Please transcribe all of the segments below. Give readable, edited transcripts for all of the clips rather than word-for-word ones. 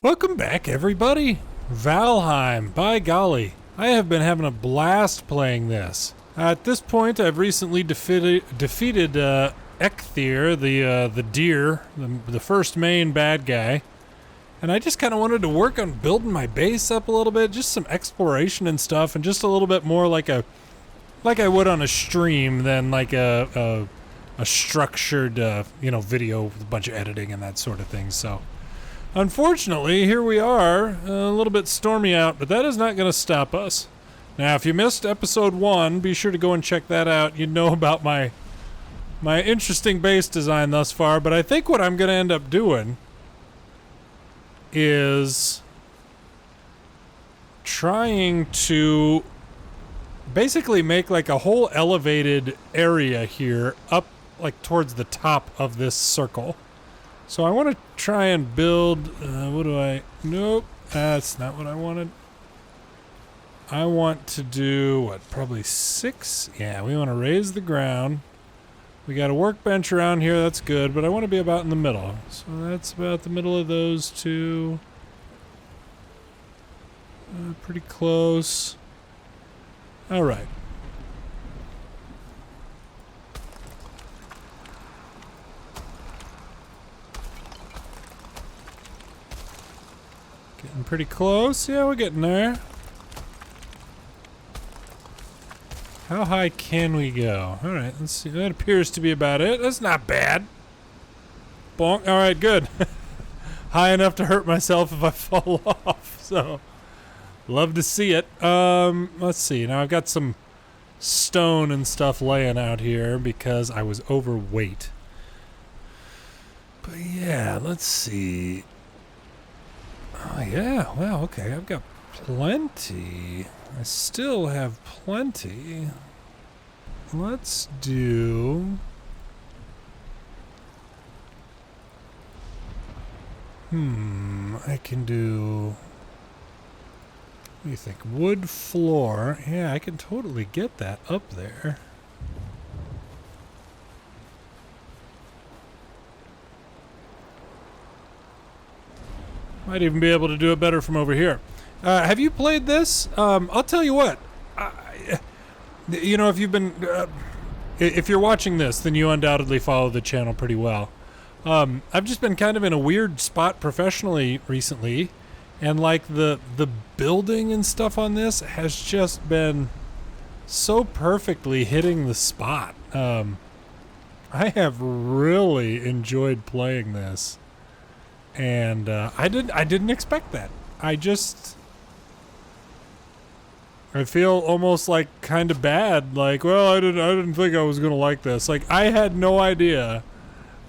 Welcome back, everybody. Valheim, by golly. I have been having a blast playing this. At this point, I've recently defeated Ecthir, the deer, the first main bad guy. And I just kind of wanted to work on building my base up a little bit, just some exploration and stuff, and just a little bit more like I would on a stream than like a structured, video with a bunch of editing and that sort of thing. So, unfortunately, here we are, a little bit stormy out, but that is not going to stop us. Now, if you missed episode 1, be sure to go and check that out. You'd know about my interesting base design thus far, but I think what I'm going to end up doing is trying to basically make like a whole elevated area here up like towards the top of this circle. So I want to try and build, nope, that's not what I wanted. I want to do, probably 6? Yeah, we want to raise the ground. We got a workbench around here, that's good, but I want to be about in the middle. So that's about the middle of those two. Pretty close. All right. Getting pretty close. Yeah, we're getting there. How high can we go? All right, let's see. That appears to be about it. That's not bad. Bonk. All right, good. High enough to hurt myself if I fall off. So, love to see it. Let's see. Now I've got some stone and stuff laying out here because I was overweight. But yeah, let's see. Oh, yeah. Well, okay. I've got plenty. I still have plenty. Let's do... I can do... What do you think? Wood floor. Yeah, I can totally get that up there. Might even be able to do it better from over here. Have you played this? I'll tell you what. If you've been... if you're watching this, then you undoubtedly follow the channel pretty well. I've just been kind of in a weird spot professionally recently. And like the building and stuff on this has just been so perfectly hitting the spot. I have really enjoyed playing this. And I didn't expect that. I feel almost like kind of bad. Like, well, I didn't think I was going to like this. Like, I had no idea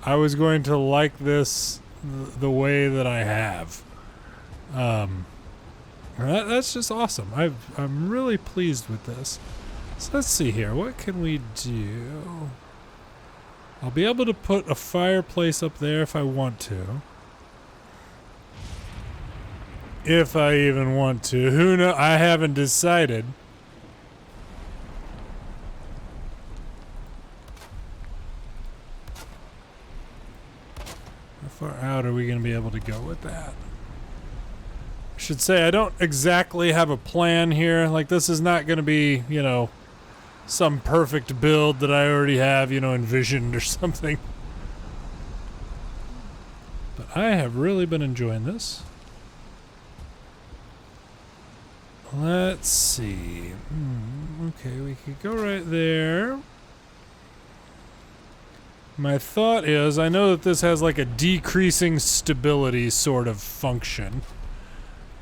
I was going to like this the way that I have. That's just awesome. I'm really pleased with this. So let's see here. What can we do? I'll be able to put a fireplace up there if I want to. If I even want to. Who knows? I haven't decided. How far out are we going to be able to go with that? I should say I don't exactly have a plan here. Like, this is not going to be, some perfect build that I already have, envisioned or something. But I have really been enjoying this. Let's see. Okay, we could go right there. My thought is, I know that this has like a decreasing stability sort of function.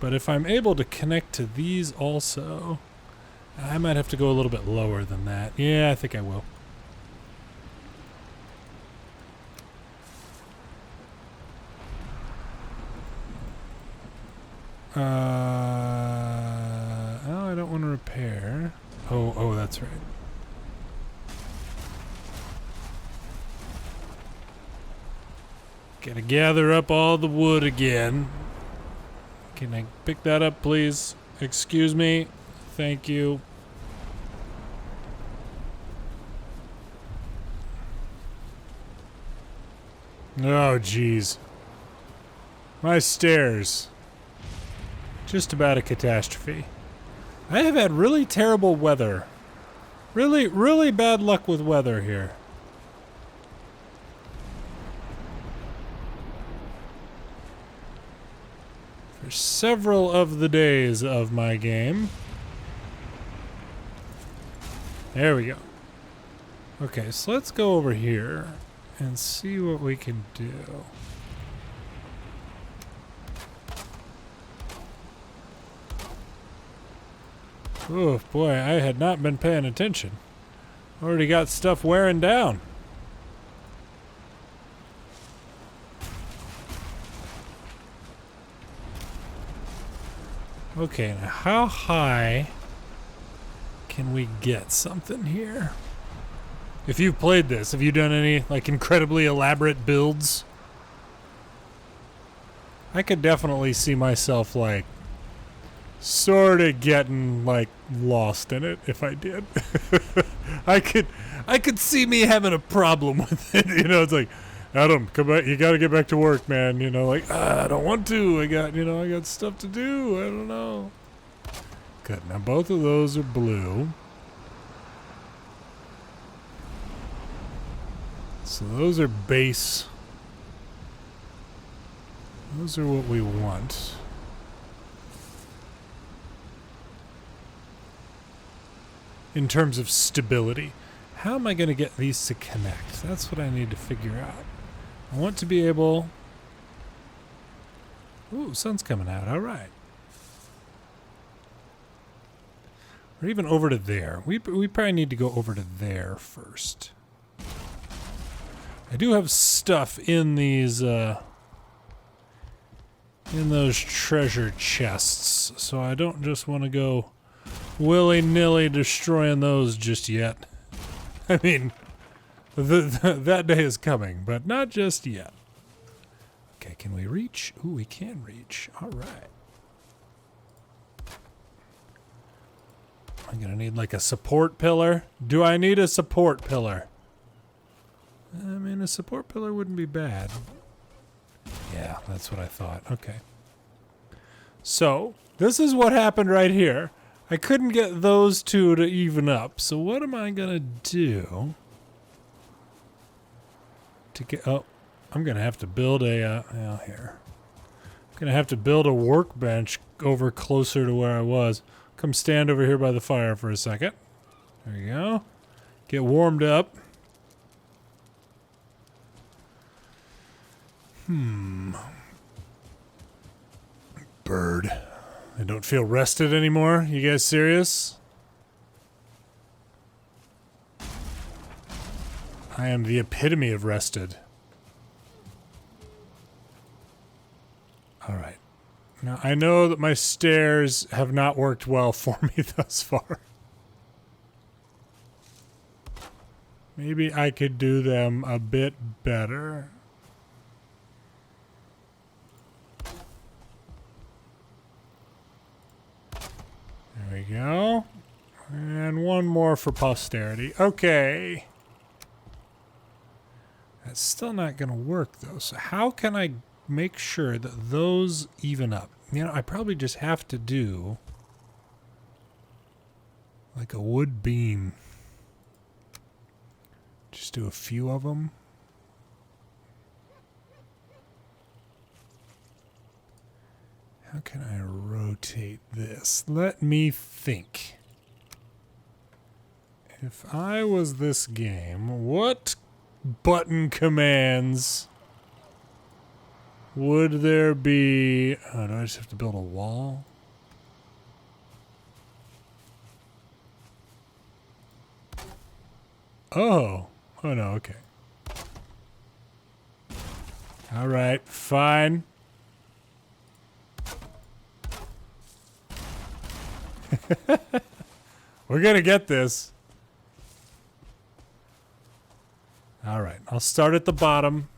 But if I'm able to connect to these also, I might have to go a little bit lower than that. Yeah, I think I will. I don't want to repair. Oh, that's right. Gotta gather up all the wood again. Can I pick that up, please? Excuse me. Thank you. Oh, jeez. My stairs. Just about a catastrophe. I have had really terrible weather. Really, really bad luck with weather here. For several of the days of my game. There we go. Okay, so let's go over here and see what we can do. Oh boy, I had not been paying attention. Already got stuff wearing down. Okay, now how high can we get something here? If you've played this, have you done any like incredibly elaborate builds? I could definitely see myself like sort of getting like lost in it if I did. I could see me having a problem with it. You know, it's like, Adam, come back. You got to get back to work, man. You know, like I don't want to. I got stuff to do. I don't know. Good. Now both of those are blue. So those are base. Those are what we want. In terms of stability. How am I going to get these to connect? That's what I need to figure out. I want to be able... Ooh, sun's coming out. All right. Or even over to there. We probably need to go over to there first. I do have stuff in these, in those treasure chests, so I don't just want to go willy-nilly destroying those just yet. I mean, that day is coming, but not just yet. Okay, can we reach? Ooh, we can reach. All right. I'm gonna need like a support pillar. Do I need a support pillar? I mean, a support pillar wouldn't be bad. Yeah, that's what I thought. Okay. So, this is what happened right here. I couldn't get those two to even up. So what am I going to do to get... Oh, I'm going to have to build a... here. I'm going to have to build a workbench over closer to where I was. Come stand over here by the fire for a second. There you go. Get warmed up. Bird. I don't feel rested anymore. You guys serious? I am the epitome of rested. Alright. Now, I know that my stairs have not worked well for me thus far. Maybe I could do them a bit better. There we go. And one more for posterity. Okay. That's still not going to work, though. So how can I make sure that those even up? You know, I probably just have to do like a wood beam. Just do a few of them. How can I rotate this? Let me think. If I was this game, what button commands would there be? Oh, do I just have to build a wall? Oh. Oh, no, okay. All right, fine. We're gonna get this. All right, I'll start at the bottom,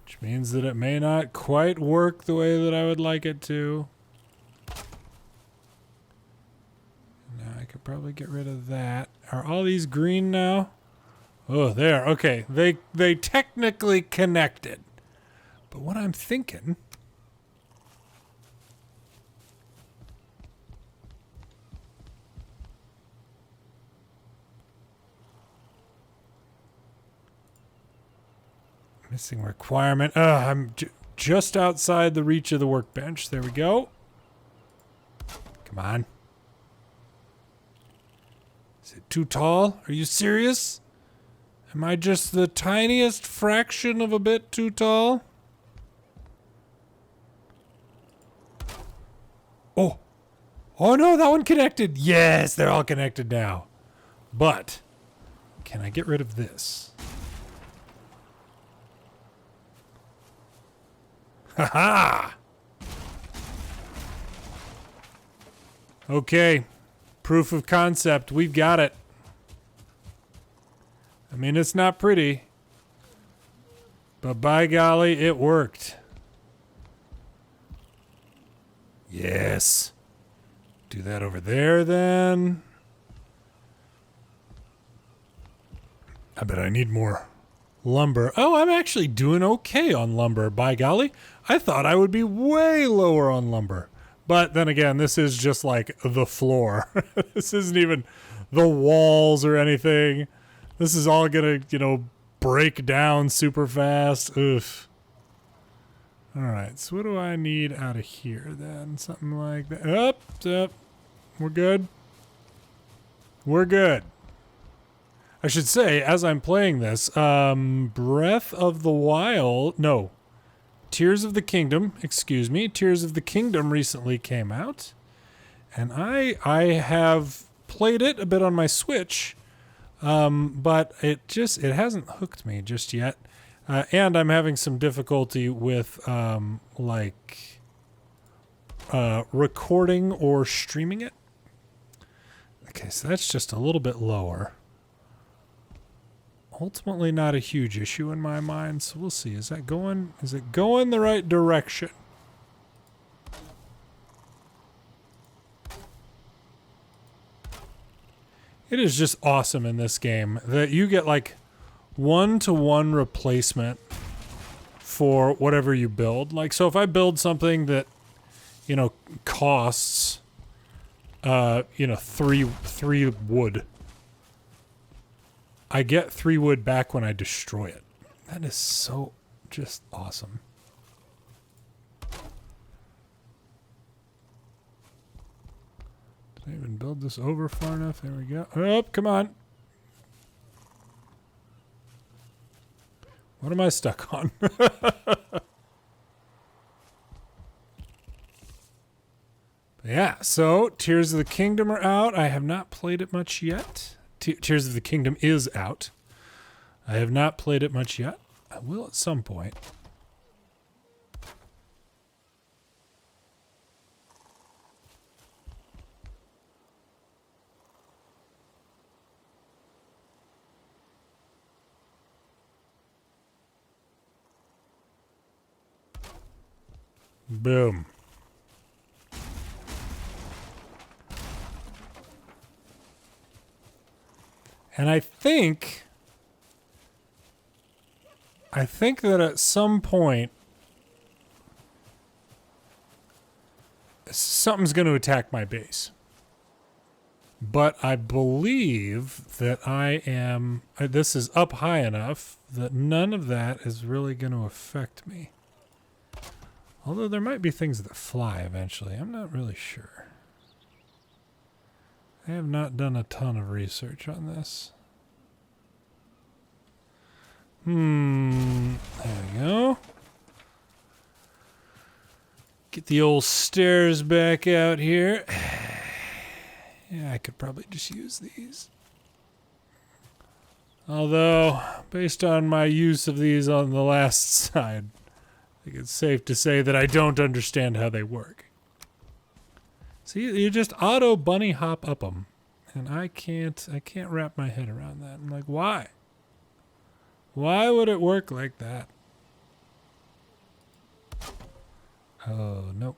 which means that it may not quite work the way that I would like it to. Now I could probably get rid of that. Are all these green now? Oh, there. Okay, they technically connected. But what I'm thinking Missing requirement. I'm just outside the reach of the workbench. There we go. Come on. Is it too tall? Are you serious? Am I just the tiniest fraction of a bit too tall? Oh. Oh no, that one connected. Yes, they're all connected now. But, can I get rid of this? Ha-ha! Okay. Proof of concept. We've got it. I mean, it's not pretty. But by golly, it worked. Yes. Do that over there, then. I bet I need more lumber. Oh, I'm actually doing okay on lumber. By golly, I thought I would be way lower on lumber. But then again, this is just like the floor. This isn't even the walls or anything. This is all gonna, you know, break down super fast. Oof. Alright, so what do I need out of here then? Something like that. Up. We're good. We're good. I should say, as I'm playing this, Breath of the Wild, no, Tears of the Kingdom, excuse me, Tears of the Kingdom recently came out, and I have played it a bit on my Switch, but it hasn't hooked me just yet, and I'm having some difficulty with, recording or streaming it. Okay, so that's just a little bit lower. Ultimately not a huge issue in my mind, so we'll see. Is it going the right direction? It is just awesome in this game that you get like one-to-one replacement for whatever you build. Like, so if I build something that, you know, costs, three wood, I get 3 wood back when I destroy it. That is so just awesome. Did I even build this over far enough? There we go. Oh, come on. What am I stuck on? Yeah, so Tears of the Kingdom are out. I have not played it much yet. Tears of the Kingdom is out. I have not played it much yet. I will at some point. Boom. And I think that at some point something's going to attack my base. But I believe that this is up high enough that none of that is really going to affect me. Although there might be things that fly eventually. I'm not really sure. I have not done a ton of research on this. There we go. Get the old stairs back out here. Yeah, I could probably just use these. Although, based on my use of these on the last side, I think it's safe to say that I don't understand how they work. See, you just auto bunny hop up them, and I can't wrap my head around that. I'm like, why? Why would it work like that? Oh, nope.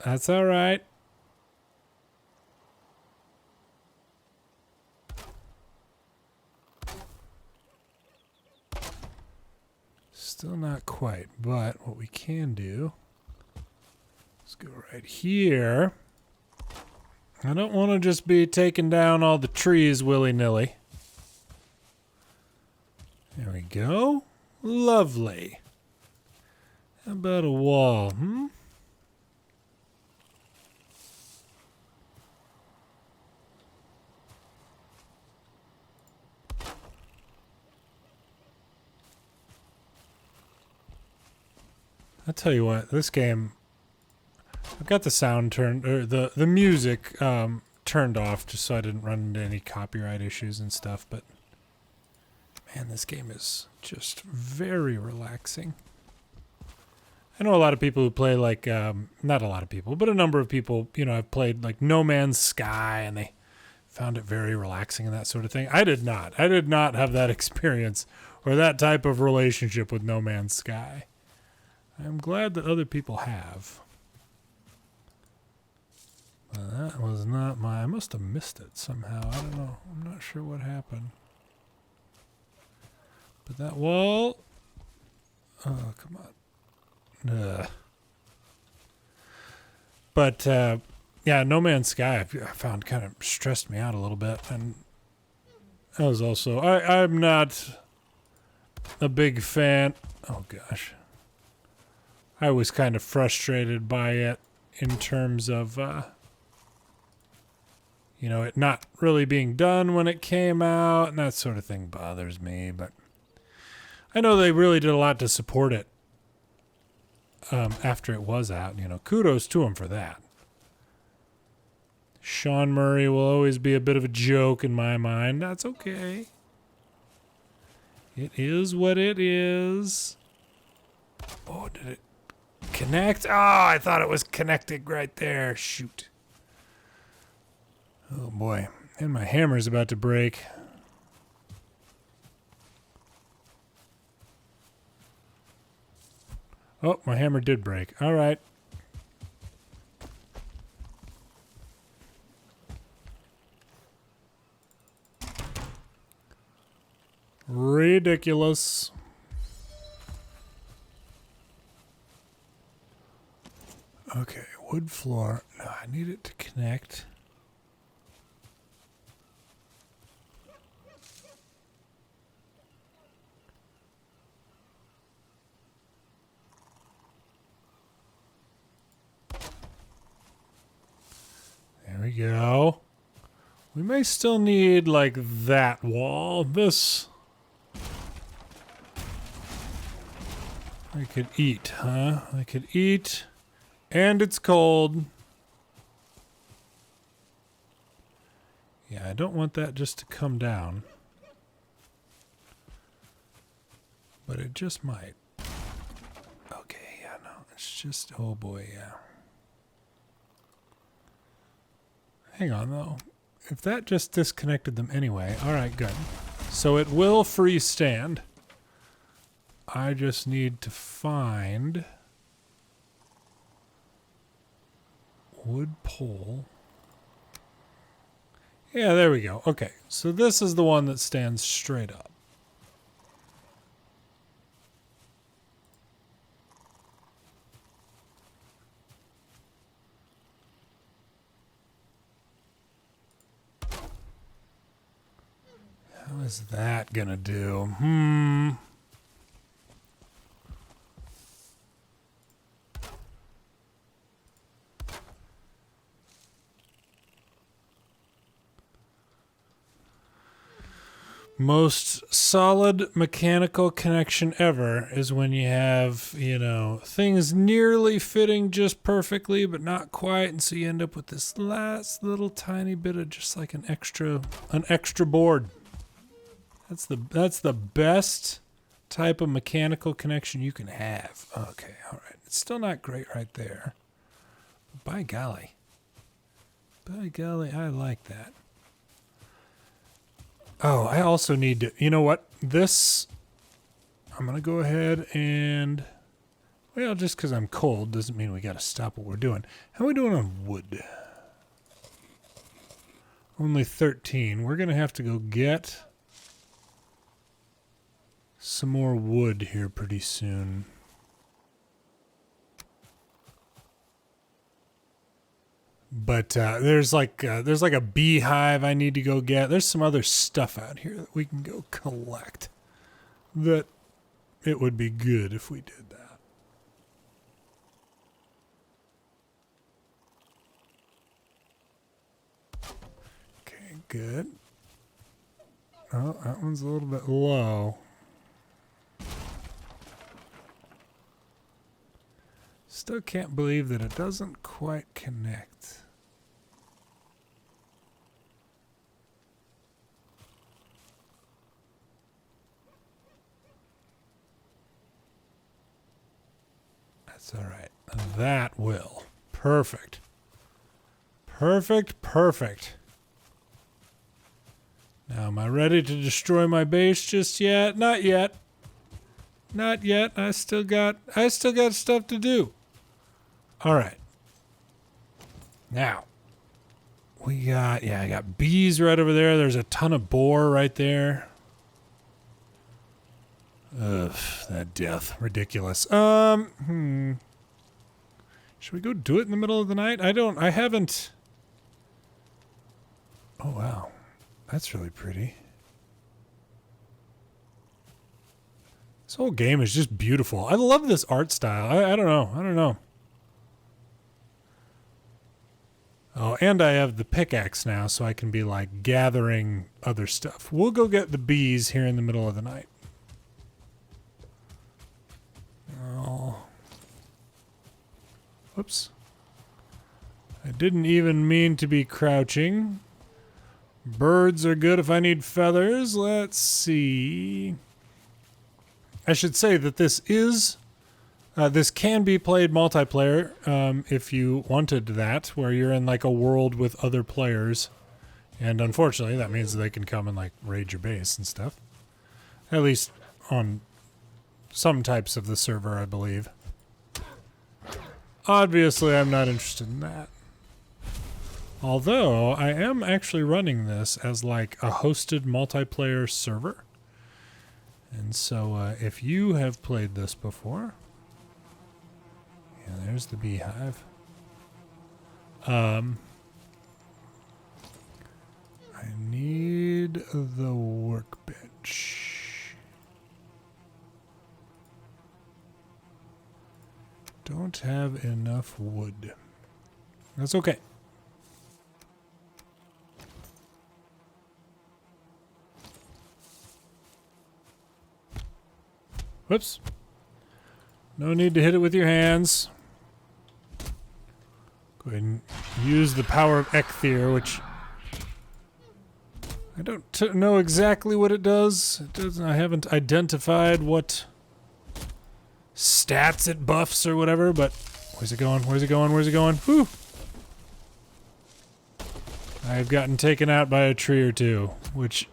That's all right. Still not quite, but what we can do, let's go right here. I don't want to just be taking down all the trees willy-nilly. There we go. Lovely. How about a wall, I'll tell you what, this game, I've got the sound turned, or the music turned off just so I didn't run into any copyright issues and stuff, but man, this game is just very relaxing. I know a lot of people who play like, not a lot of people, but a number of people, you know, have played like No Man's Sky and they found it very relaxing and that sort of thing. I did not. I did not have that experience or that type of relationship with No Man's Sky. I'm glad that other people have. That was not I must have missed it somehow. I don't know. I'm not sure what happened. But that wall... Oh, come on. But, yeah, No Man's Sky I found kind of stressed me out a little bit. And I was also... I'm not a big fan... Oh, gosh. I was kind of frustrated by it in terms of, you know, it not really being done when it came out, and that sort of thing bothers me, but I know they really did a lot to support it after it was out. You know, kudos to them for that. Sean Murray will always be a bit of a joke in my mind. That's okay. It is what it is. Oh, did it connect? Oh, I thought it was connected right there. Shoot. Oh boy. And my hammer's about to break. Oh, my hammer did break. All right. Ridiculous. Okay, wood floor. No, I need it to connect. There we go. We may still need, like, that wall. This... I could eat, huh? I could eat... And it's cold. Yeah, I don't want that just to come down. But it just might. Okay, yeah, no. It's just, oh boy, yeah. Hang on, though. If that just disconnected them anyway, alright, good. So it will freestand. I just need to find... wood pole. Yeah, there we go. Okay, so this is the one that stands straight up. How is that gonna do? Most solid mechanical connection ever is when you have, you know, things nearly fitting just perfectly, but not quite, and so you end up with this last little tiny bit of just like an extra board. That's the best type of mechanical connection you can have. Okay, all right. It's still not great right there. By golly, I like that. Oh, I also need to, you know what? This, I'm going to go ahead and, well, just because I'm cold doesn't mean we got to stop what we're doing. How are we doing on wood? Only 13. We're going to have to go get some more wood here pretty soon. But there's like a beehive I need to go get. There's some other stuff out here that we can go collect. that it would be good if we did that. Okay, good. Oh, that one's a little bit low. Still can't believe that it doesn't quite connect. That's all right. That will. Perfect. Perfect, perfect. Now, am I ready to destroy my base just yet? Not yet. Not yet. I still got stuff to do. All right. Now, I got bees right over there. There's a ton of boar right there. Ugh, that death. Ridiculous. Should we go do it in the middle of the night? I haven't. Oh, wow. That's really pretty. This whole game is just beautiful. I love this art style. I don't know. Oh, and I have the pickaxe now, so I can be like gathering other stuff. We'll go get the bees here in the middle of the night. Oh. Whoops. I didn't even mean to be crouching. Birds are good if I need feathers. Let's see. I should say that this can be played multiplayer if you wanted that, where you're in like a world with other players. And unfortunately, that means they can come and like raid your base and stuff. At least on some types of the server, I believe. Obviously, I'm not interested in that. Although, I am actually running this as like a hosted multiplayer server. And so, if you have played this before... Yeah, there's the beehive. I need the workbench. Don't have enough wood. That's okay. Whoops. No need to hit it with your hands. Go ahead and use the power of Ecthier, which I don't know exactly what it does. I haven't identified what stats it buffs or whatever, but where's it going? Where's it going? Where's it going? Whew! I've gotten taken out by a tree or two, which...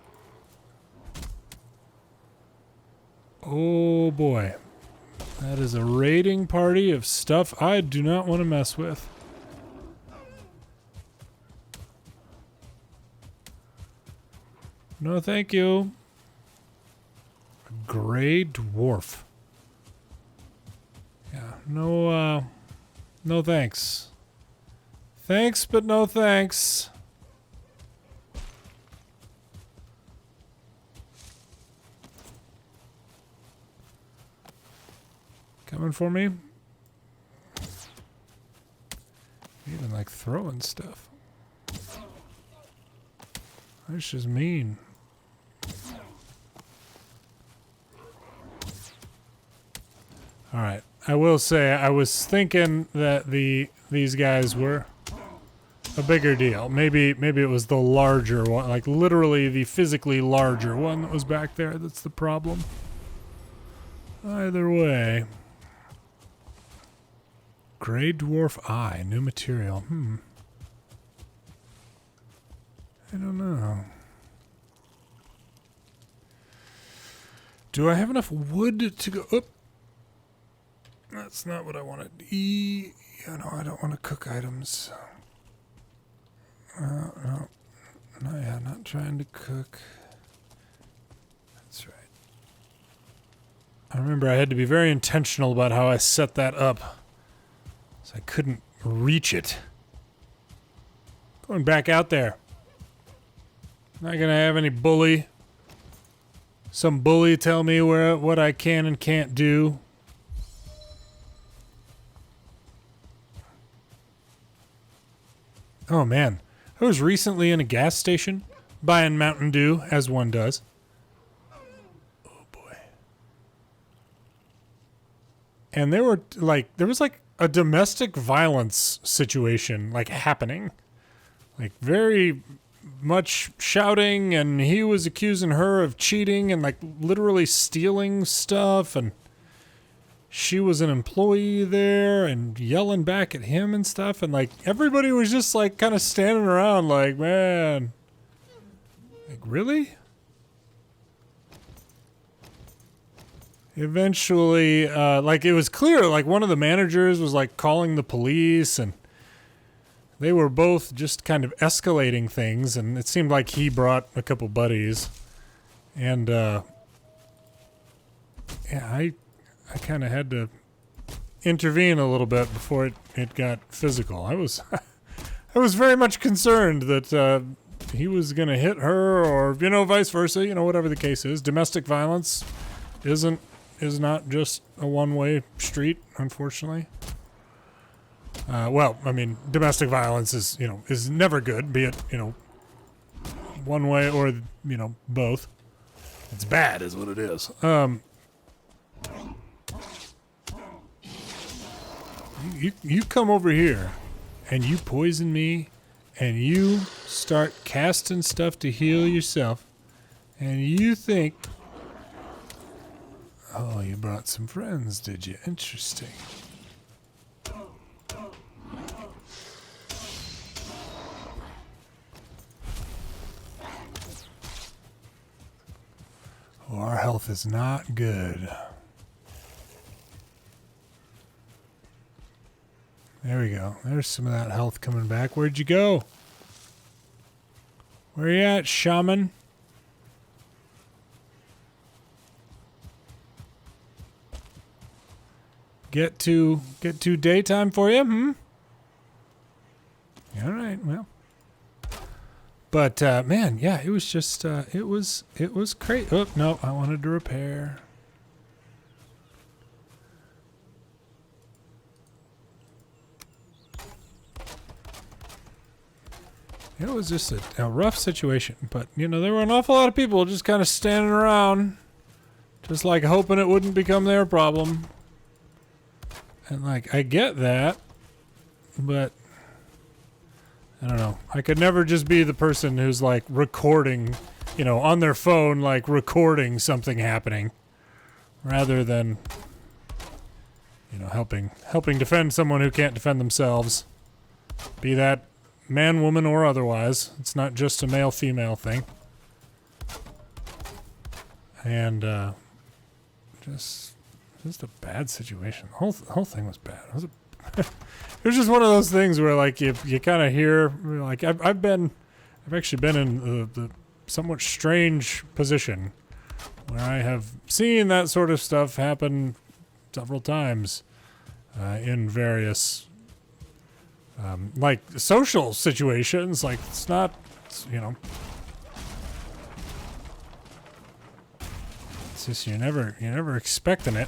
Oh boy. That is a raiding party of stuff I do not want to mess with. No, thank you. A gray dwarf. Yeah, no thanks. Thanks, but no thanks. Coming for me? Even like throwing stuff. That's just mean. Alright. I will say I was thinking that these guys were a bigger deal. Maybe it was the larger one, like literally the physically larger one that was back there that's the problem. Either way. Gray dwarf eye, new material. I don't know. Do I have enough wood to go up? That's not what I wanted. No, I don't want to cook items. No, yeah, not trying to cook. That's right. I remember I had to be very intentional about how I set that up. So I couldn't reach it. Going back out there. Not gonna have any bully some bully tell me what I can and can't do. Oh man, I was recently in a gas station buying Mountain Dew, as one does. Oh boy. And there was like a domestic violence situation like happening. Like very much shouting, and he was accusing her of cheating and like literally stealing stuff, and she was an employee there and yelling back at him and stuff, and like everybody was just like kind of standing around like, man, like really? Eventually, like it was clear, like one of the managers was like calling the police, and they were both just kind of escalating things, and it seemed like he brought a couple buddies, and yeah, I kind of had to intervene a little bit before it got physical. I was I was very much concerned that he was going to hit her, or vice versa, whatever the case is. Domestic violence is not just a one-way street, unfortunately. Well, I mean, domestic violence is never good, be it one way or both. It's bad, is what it is. You come over here and you poison me and you start casting stuff to heal yourself, and you think, oh, you brought some friends, did you? Interesting. Oh, our health is not good. There we go. There's some of that health coming back. Where'd you go? Where you at, shaman? Get to daytime for you? All right, well. But man, yeah, it was just it was great. Oh, no, I wanted to repair. It was just a rough situation, but there were an awful lot of people just kind of standing around, just like hoping it wouldn't become their problem. And like, I get that, but I don't know. I could never just be the person who's like recording, on their phone, like recording something happening, rather than, helping defend someone who can't defend themselves. Be that man, woman, or otherwise. It's not just a male-female thing. And just a bad situation. The whole thing was bad. It was just one of those things where like you kind of hear, like I've actually been in the somewhat strange position where I have seen that sort of stuff happen several times in various like social situations. Like it's not, it's just you're never expecting it,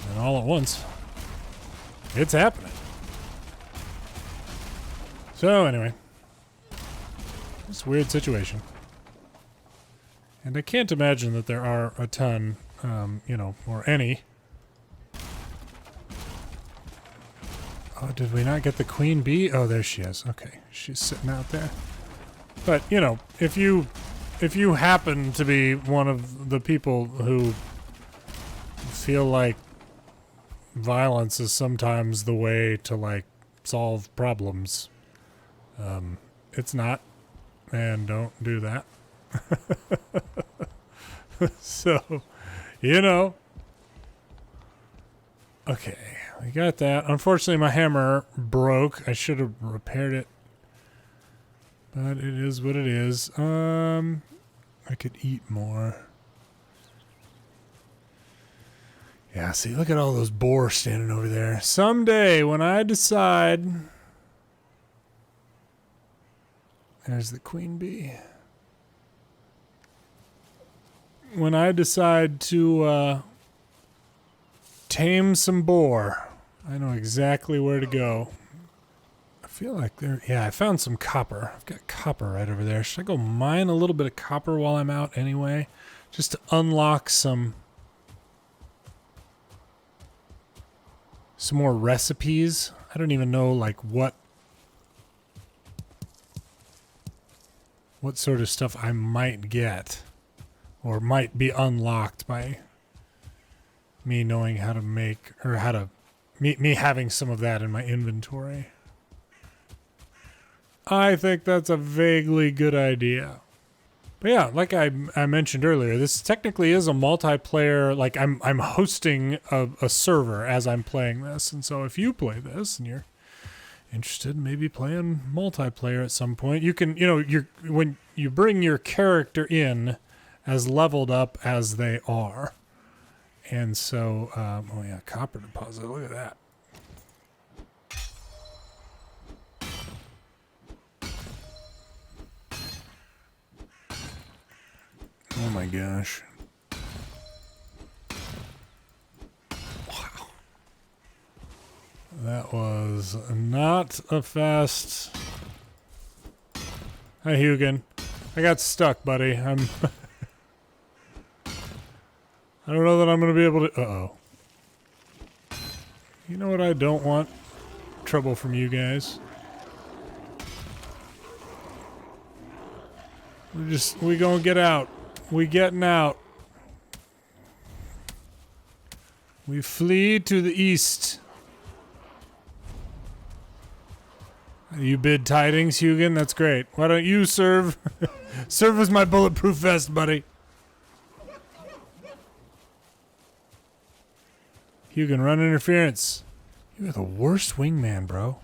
and all at once it's happening. So anyway, it's a weird situation, and I can't imagine that there are a ton, or any. Oh, did we not get the queen bee? Oh, there she is. Okay, she's sitting out there. But if you happen to be one of the people who feel like violence is sometimes the way to like solve problems, it's not, and don't do that. So, okay. I got that. Unfortunately, my hammer broke. I should have repaired it. But it is what it is. I could eat more. Yeah, see, look at all those boar standing over there. Someday, when I decide... There's the queen bee. when I decide to tame some boar, I know exactly where to go. I feel like yeah, I found some copper. I've got copper right over there. Should I go mine a little bit of copper while I'm out anyway? Just to unlock some more recipes. I don't even know like what sort of stuff I might get or might be unlocked by me knowing how to make, or how to me having some of that in my inventory. I think that's a vaguely good idea. But yeah, like I mentioned earlier, this technically is a multiplayer, like I'm hosting a server as I'm playing this. And so if you play this and you're interested in maybe playing multiplayer at some point, you can, when you bring your character in as leveled up as they are. And so, oh yeah, copper deposit, look at that. Oh my gosh. Wow. That was not a fast... Hi, Hugin. I got stuck, buddy. I don't know that I'm going to be able to... Uh-oh. You know what I don't want? Trouble from you guys. We gonna get out. We getting out. We flee to the east. You bid tidings, Hugin? That's great. Why don't you serve? Serve as my bulletproof vest, buddy. Hugin, run interference. You're the worst wingman, bro.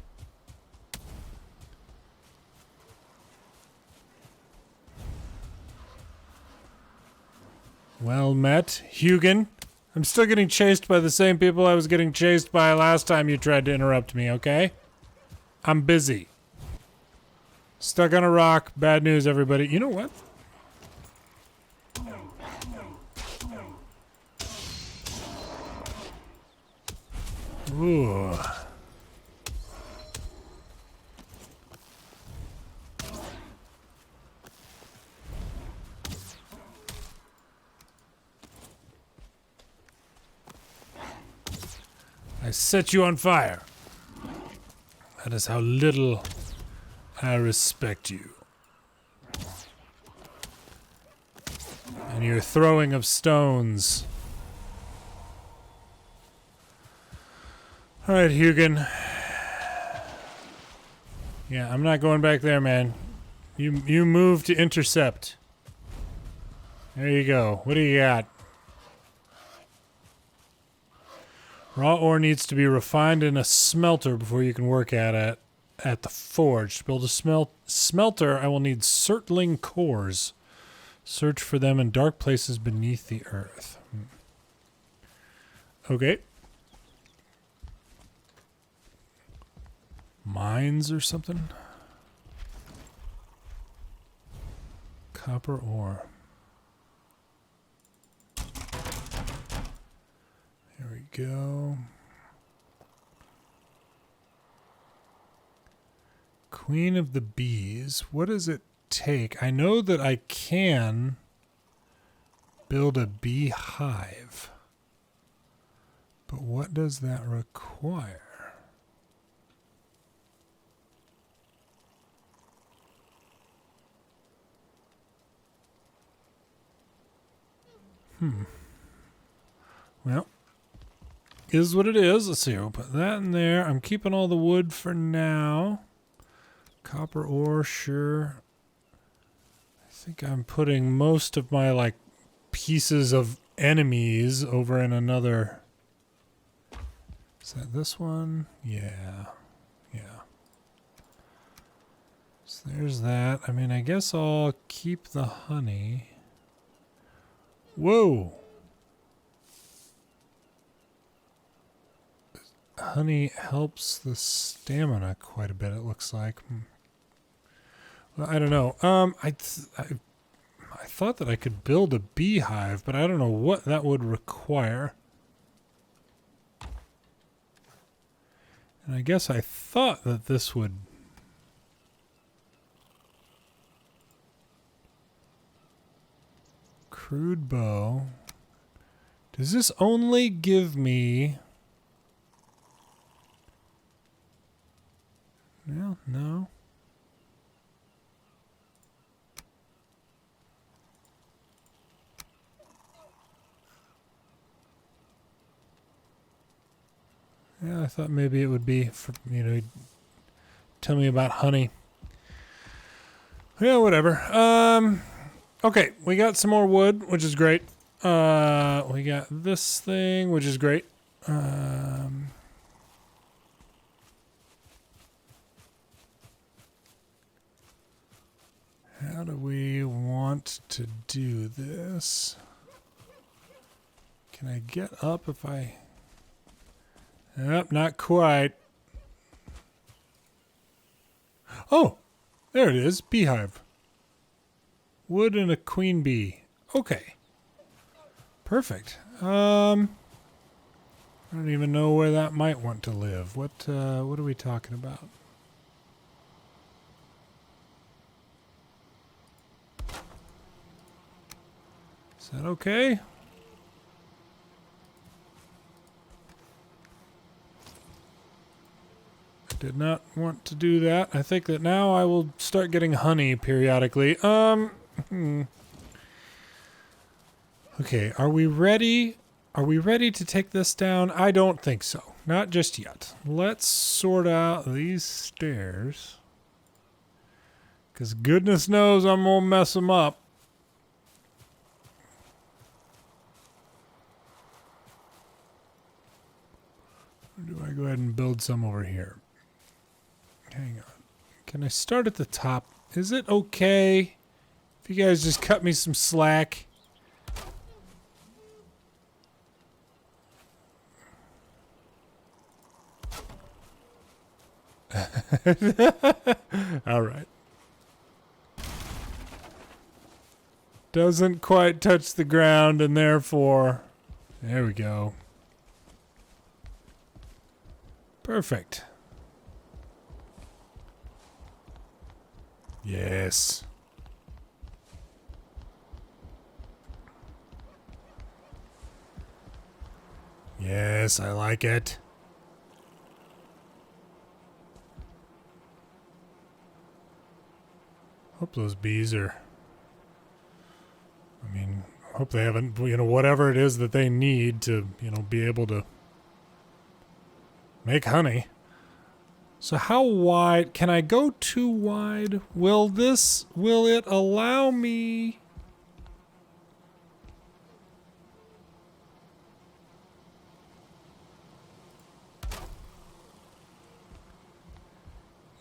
Well met, Hugin. I'm still getting chased by the same people I was getting chased by last time you tried to interrupt me, okay? I'm busy. Stuck on a rock. Bad news, everybody. You know what? Ooh. I set you on fire. That is how little I respect you. And your throwing of stones. Alright, Hugin. Yeah, I'm not going back there, man. You move to intercept. There you go. What do you got? Raw ore needs to be refined in a smelter before you can work at it at the forge. To build a smelter, I will need circling cores. Search for them in dark places beneath the earth. Okay. Mines or something? Copper ore. There we go. Queen of the Bees. What does it take? I know that I can build a beehive. But what does that require? Well, is what it is. Let's see. We'll put that in there. I'm keeping all the wood for now. Copper ore, sure. I think I'm putting most of my, like, pieces of enemies over in another... Is that this one? Yeah. Yeah. So there's that. I mean, I guess I'll keep the honey. Whoa! Honey helps the stamina quite a bit, it looks like. Well, I don't know. I thought that I could build a beehive, but I don't know what that would require. And I guess I thought that this would... Crude bow. Does this only give me... Well, no. Yeah, I thought maybe it would be for, you know, tell me about honey. Yeah, whatever. Okay, we got some more wood, which is great. We got this thing, which is great. How do we want to do this? Can I get up if I... Nope, not quite. Oh, there it is. Beehive. Wood and a queen bee. Okay. Perfect. I don't even know where that might want to live. What are we talking about? Is that okay? Did not want to do that. I think that now I will start getting honey periodically. Okay, are we ready? Are we ready to take this down? I don't think so. Not just yet. Let's sort out these stairs. Because goodness knows I'm going to mess them up. Or do I go ahead and build some over here? Hang on. Can I start at the top? Is it okay if you guys just cut me some slack? All right. Doesn't quite touch the ground, and therefore, there we go. Perfect. Yes. Yes, I like it. Hope those bees are... I mean, hope they haven't, you know, whatever it is that they need to, you know, be able to make honey. So how wide, can I go too wide? Will it allow me?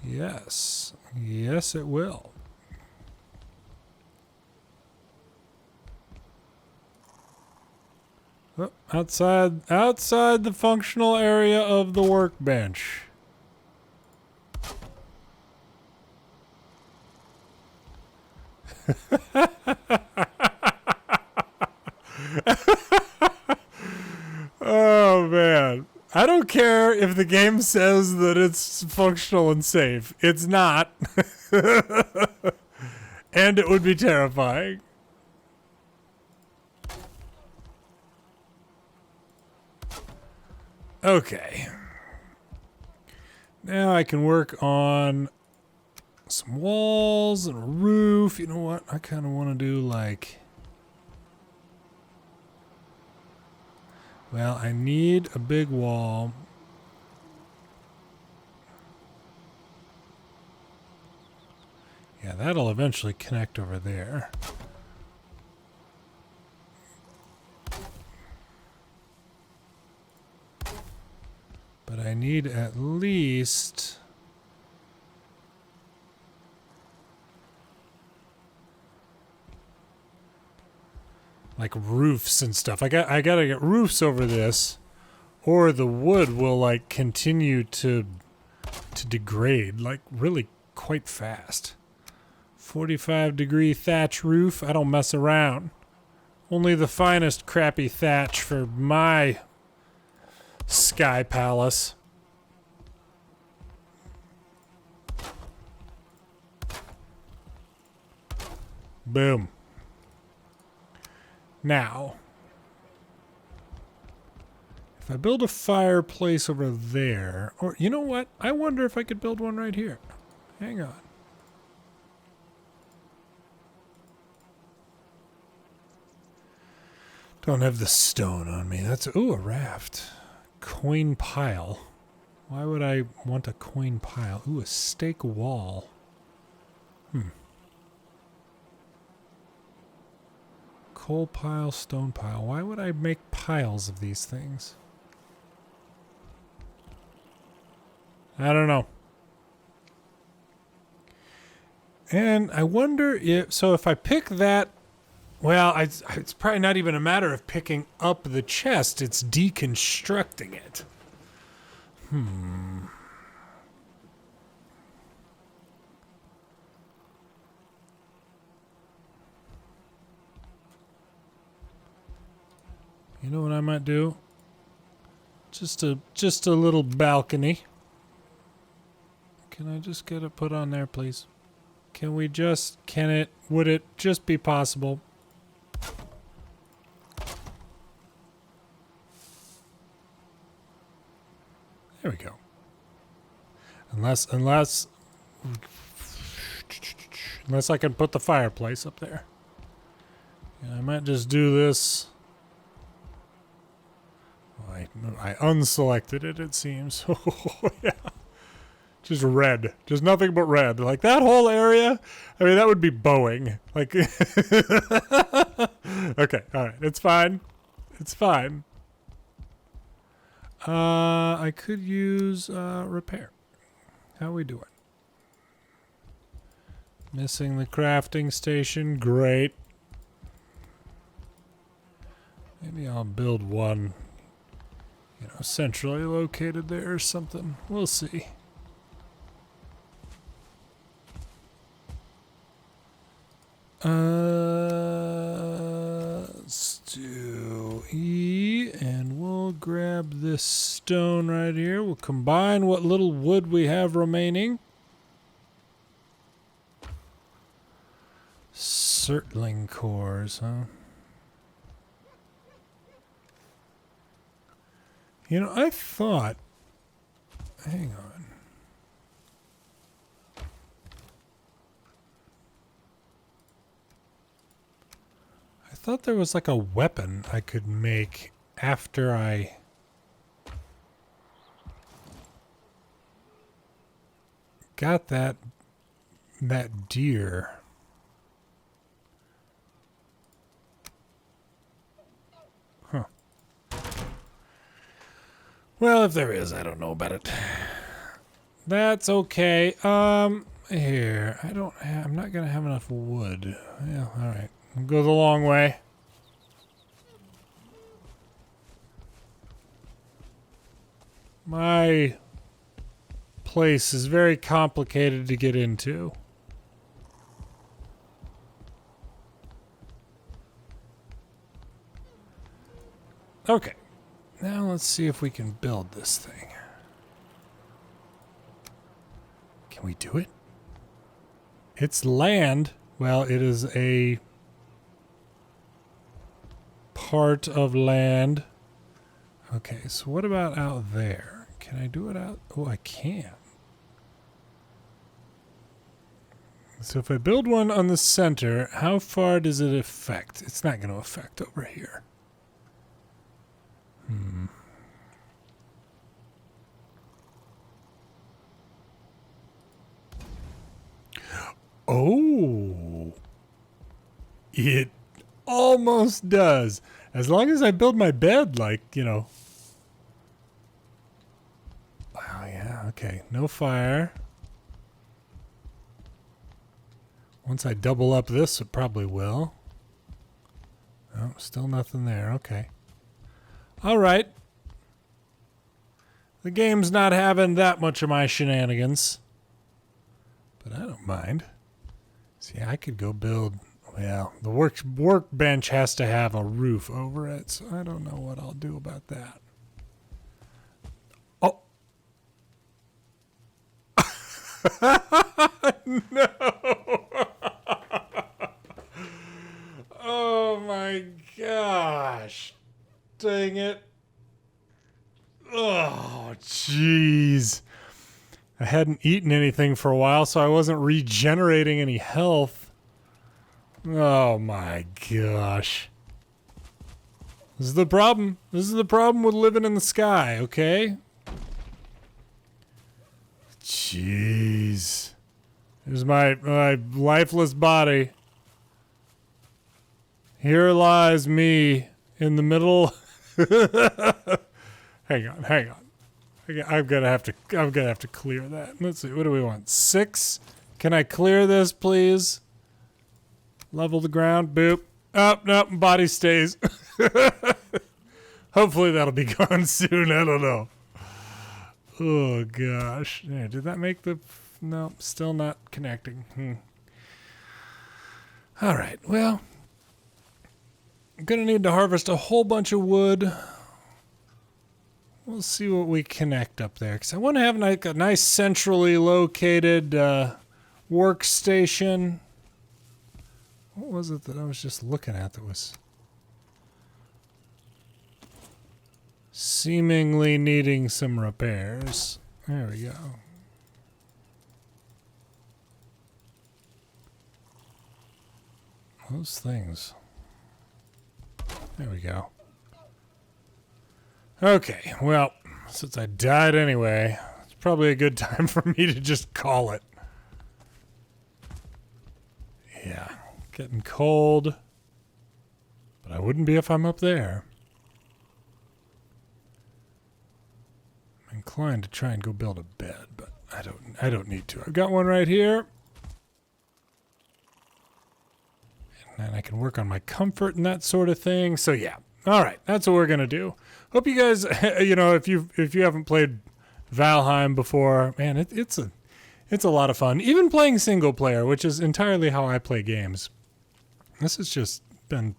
Yes, yes it will. Oh, outside the functional area of the workbench. Oh man, I don't care if the game says that it's functional and safe. It's not. And it would be terrifying. Okay. Now I can work on some walls and a roof. You know what? I kind of want to do like... Well, I need a big wall. Yeah, that'll eventually connect over there. But I need at least... like roofs and stuff. I gotta get roofs over this, or the wood will like continue to degrade like really quite fast. 45-degree thatch roof. I don't mess around. Only the finest crappy thatch for my sky palace. Boom. Now, if I build a fireplace over there, or you know what? I wonder if I could build one right here. Hang on. Don't have the stone on me. That's, ooh, a raft. Coin pile. Why would I want a coin pile? Ooh, a stake wall. Coal pile, stone pile. Why would I make piles of these things? I don't know. And I wonder if, so if I pick that, well, it's probably not even a matter of picking up the chest, it's deconstructing it. You know what I might do? Just a little balcony. Can I just get it put on there, please? Can we just, would it just be possible? There we go. Unless I can put the fireplace up there. Yeah, I might just do this. I unselected it, it seems. Oh, yeah. Just red. Just nothing but red. Like that whole area, I mean, that would be Boeing. Like, okay, alright, it's fine. It's fine. I could use repair. How we doing? Missing the crafting station. Great. Maybe I'll build one, you know, centrally located there or something. We'll see. Let's do E, and we'll grab this stone right here. We'll combine what little wood we have remaining. Circling cores, huh? You know, I thought... Hang on. I thought there was like a weapon I could make after I... got that deer. Huh. Well, if there is, I don't know about it. That's okay. Here, I'm not gonna have enough wood. Yeah, all right. We'll go the long way. My place is very complicated to get into. Okay. Now let's see if we can build this thing. Can we do it? It's land. Well, it is a part of land. Okay, so what about out there? Can I do it out? Oh, I can. So if I build one on the center, how far does it affect? It's not going to affect over here. Oh, it almost does. As long as I build my bed, like, you know. Wow, yeah, okay. No fire. Once I double up this, it probably will. Oh, still nothing there. Okay. All right. The game's not having that much of my shenanigans. But I don't mind. See, I could go build... Well, the workbench has to have a roof over it, so I don't know what I'll do about that. Oh! No! Oh my gosh! Dang it! Oh, jeez. I hadn't eaten anything for a while, so I wasn't regenerating any health. Oh my gosh. This is the problem. This is the problem with living in the sky, okay? Jeez. Here's my lifeless body. Here lies me in the middle. Hang on. I'm gonna have to clear that. Let's see. What do we want? 6? Can I clear this, please? Level the ground. Boop. Oh, no, body stays. Hopefully that'll be gone soon. I don't know. Oh, gosh. Yeah, did that make the... No, still not connecting. All right, well. I'm going to need to harvest a whole bunch of wood. We'll see what we connect up there. Because I want to have like a nice centrally located workstation. What was it that I was just looking at that was seemingly needing some repairs? There we go. Those things. There we go. Okay, well, since I died anyway, it's probably a good time for me to just call it. Yeah. Getting cold, but I wouldn't be if I'm up there. I'm inclined to try and go build a bed, but I don't need to. I've got one right here. And then I can work on my comfort and that sort of thing. So yeah. All right, that's what we're going to do. Hope you guys, you know, if you haven't played Valheim before, man, it's a lot of fun. Even playing single player, which is entirely how I play games. This has just been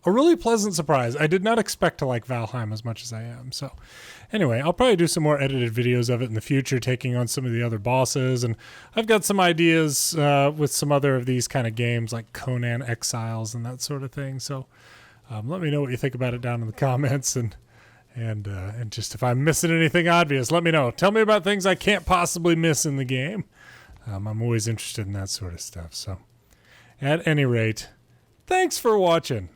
a really pleasant surprise. I did not expect to like Valheim as much as I am. So anyway, I'll probably do some more edited videos of it in the future, taking on some of the other bosses. And I've got some ideas with some other of these kind of games like Conan Exiles and that sort of thing. So let me know what you think about it down in the comments. And just if I'm missing anything obvious, let me know. Tell me about things I can't possibly miss in the game. I'm always interested in that sort of stuff. So at any rate, thanks for watching.